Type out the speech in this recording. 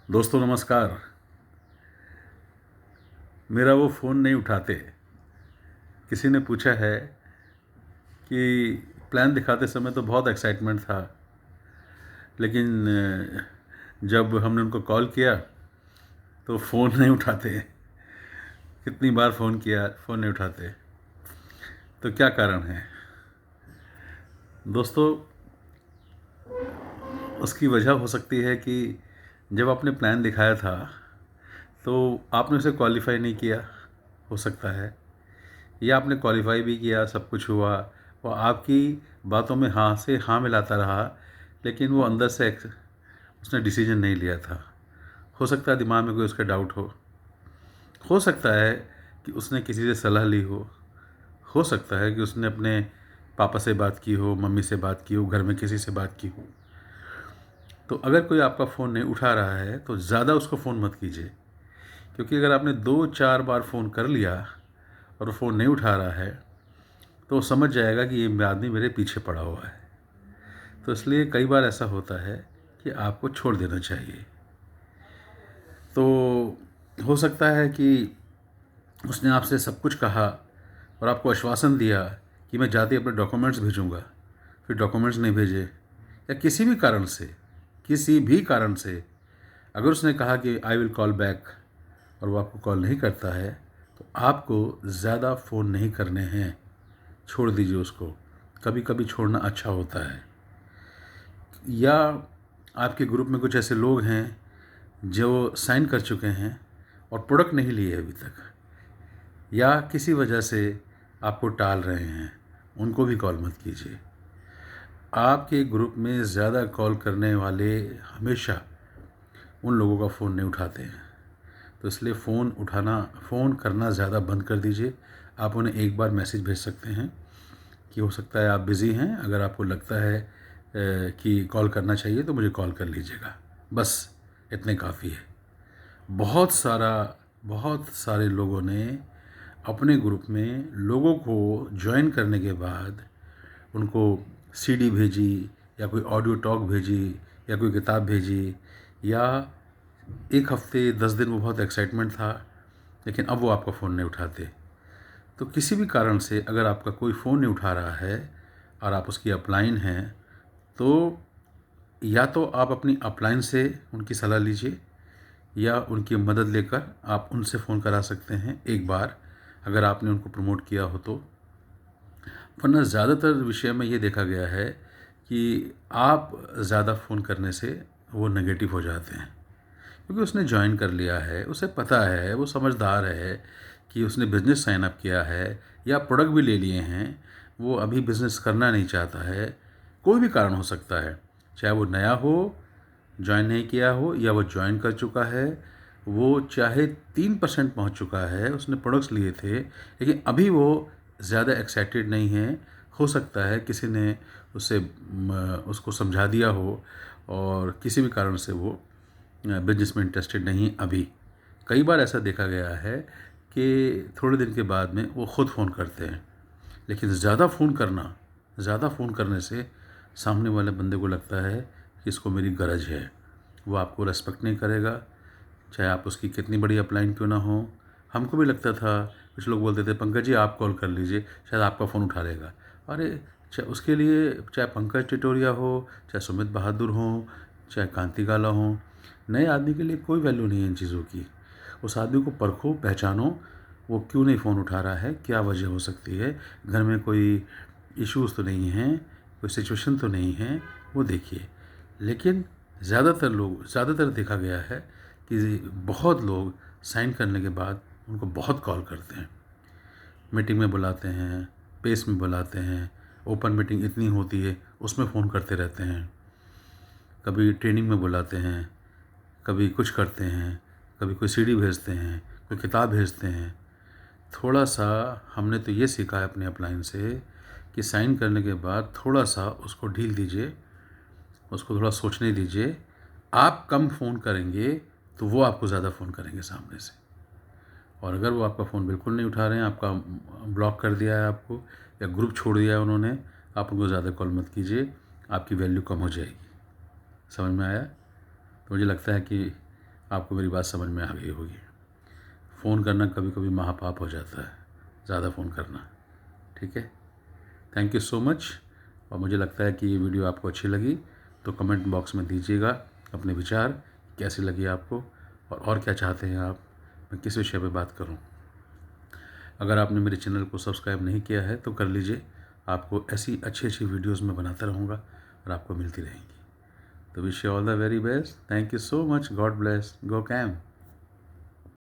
दोस्तों नमस्कार। मेरा वो फ़ोन नहीं उठाते। किसी ने पूछा है कि प्लान दिखाते समय तो बहुत एक्साइटमेंट था, लेकिन जब हमने उनको कॉल किया तो फ़ोन नहीं उठाते। कितनी बार फ़ोन किया, फ़ोन नहीं उठाते। तो क्या कारण है दोस्तों? उसकी वजह हो सकती है कि जब आपने प्लान दिखाया था तो आपने उसे क्वालिफ़ाई नहीं किया, हो सकता है। या आपने क्वालिफ़ाई भी किया, सब कुछ हुआ, वो आपकी बातों में हाँ से हाँ मिलाता रहा, लेकिन वो अंदर से उसने डिसीजन नहीं लिया था। हो सकता है दिमाग में कोई उसका डाउट हो सकता है कि उसने किसी से सलाह ली हो सकता है कि उसने अपने पापा से बात की हो, मम्मी से बात की हो, घर में किसी से बात की हो। तो अगर कोई आपका फ़ोन नहीं उठा रहा है तो ज़्यादा उसको फ़ोन मत कीजिए, क्योंकि अगर आपने 2-4 बार फ़ोन कर लिया और वो फ़ोन नहीं उठा रहा है तो वो समझ जाएगा कि ये आदमी मेरे पीछे पड़ा हुआ है। तो इसलिए कई बार ऐसा होता है कि आपको छोड़ देना चाहिए। तो हो सकता है कि उसने आपसे सब कुछ कहा और आपको आश्वासन दिया कि मैं जाते ही अपने डॉक्यूमेंट्स भेजूँगा, फिर डॉक्यूमेंट्स नहीं भेजे, या किसी भी कारण से अगर उसने कहा कि आई विल कॉल बैक और वो आपको कॉल नहीं करता है, तो आपको ज़्यादा फ़ोन नहीं करने हैं, छोड़ दीजिए उसको। कभी कभी छोड़ना अच्छा होता है। या आपके ग्रुप में कुछ ऐसे लोग हैं जो साइन कर चुके हैं और प्रोडक्ट नहीं लिए अभी तक, या किसी वजह से आपको टाल रहे हैं, उनको भी कॉल मत कीजिए। आपके ग्रुप में ज़्यादा कॉल करने वाले हमेशा उन लोगों का फ़ोन नहीं उठाते हैं। तो इसलिए फ़ोन करना ज़्यादा बंद कर दीजिए। आप उन्हें एक बार मैसेज भेज सकते हैं कि हो सकता है आप बिज़ी हैं, अगर आपको लगता है कि कॉल करना चाहिए तो मुझे कॉल कर लीजिएगा। बस इतने काफ़ी है। बहुत सारे लोगों ने अपने ग्रुप में लोगों को ज्वाइन करने के बाद उनको सीडी भेजी, या कोई ऑडियो टॉक भेजी, या कोई किताब भेजी, या 1 हफ़्ते 10 दिन वो बहुत एक्साइटमेंट था, लेकिन अब वो आपका फ़ोन नहीं उठाते। तो किसी भी कारण से अगर आपका कोई फ़ोन नहीं उठा रहा है और आप उसकी अपलाइन हैं, तो या तो आप अपनी अपलाइन से उनकी सलाह लीजिए, या उनकी मदद लेकर आप उनसे फ़ोन करा सकते हैं एक बार, अगर आपने उनको प्रमोट किया हो तो। वरना ज़्यादातर विषय में ये देखा गया है कि आप ज़्यादा फ़ोन करने से वो नेगेटिव हो जाते हैं, क्योंकि उसने ज्वाइन कर लिया है, उसे पता है, वो समझदार है कि उसने बिज़नेस साइन अप किया है या प्रोडक्ट भी ले लिए हैं, वो अभी बिज़नेस करना नहीं चाहता है। कोई भी कारण हो सकता है, चाहे वो नया हो, ज्वाइन नहीं किया हो, या वो ज्वाइन कर चुका है, वो चाहे 3% पहुंच चुका है, उसने प्रोडक्ट्स लिए थे, लेकिन अभी वो ज़्यादा एक्साइटेड नहीं है। हो सकता है किसी ने उसको समझा दिया हो और किसी भी कारण से वो बिजनेस में इंटरेस्टेड नहीं अभी। कई बार ऐसा देखा गया है कि थोड़े दिन के बाद में वो ख़ुद फ़ोन करते हैं, लेकिन ज़्यादा फ़ोन करने से सामने वाले बंदे को लगता है कि इसको मेरी गरज है। वो आपको रेस्पेक्ट नहीं करेगा, चाहे आप उसकी कितनी बड़ी अपलाइन क्यों ना हो। हमको भी लगता था, कुछ लोग बोलते थे पंकज जी आप कॉल कर लीजिए, शायद आपका फ़ोन उठा लेगा। अरे चाहे उसके लिए चाहे पंकज टिटोरिया हो, चाहे सुमित बहादुर हों, चाहे कांति गाला हों, नए आदमी के लिए कोई वैल्यू नहीं है इन चीज़ों की। उस आदमी को परखो, पहचानो, वो क्यों नहीं फ़ोन उठा रहा है, क्या वजह हो सकती है, घर में कोई इश्यूज़ तो नहीं हैं, कोई सिचुएशन तो नहीं है, वो देखिए। लेकिन ज़्यादातर देखा गया है कि बहुत लोग साइन करने के बाद उनको बहुत कॉल करते हैं, मीटिंग में बुलाते हैं, पेस में बुलाते हैं, ओपन मीटिंग इतनी होती है उसमें फ़ोन करते रहते हैं, कभी ट्रेनिंग में बुलाते हैं, कभी कुछ करते हैं, कभी कोई सीडी भेजते हैं, कोई किताब भेजते हैं। थोड़ा सा हमने तो ये सीखा है अपने अपलाइन से कि साइन करने के बाद थोड़ा सा उसको ढील दीजिए, उसको थोड़ा सोचने दीजिए। आप कम फ़ोन करेंगे तो वो आपको ज़्यादा फ़ोन करेंगे सामने से, और अगर वो आपका फ़ोन बिल्कुल नहीं उठा रहे हैं, आपका ब्लॉक कर दिया है आपको, या ग्रुप छोड़ दिया है उन्होंने, आप उनको ज़्यादा कॉल मत कीजिए, आपकी वैल्यू कम हो जाएगी। समझ में आया? तो मुझे लगता है कि आपको मेरी बात समझ में आ गई होगी। फ़ोन करना कभी कभी महापाप हो जाता है, ज़्यादा फ़ोन करना। ठीक है, थैंक यू सो मच। और मुझे लगता है कि ये वीडियो आपको अच्छी लगी तो कमेंट बॉक्स में दीजिएगा अपने विचार, कैसी लगी आपको और क्या चाहते हैं आप, मैं किस विषय पे बात करूं। अगर आपने मेरे चैनल को सब्सक्राइब नहीं किया है तो कर लीजिए, आपको ऐसी अच्छी अच्छी वीडियोस मैं बनाता रहूँगा और आपको मिलती रहेंगी। तो wish you all the very best. Thank you so much. God bless. Go cam.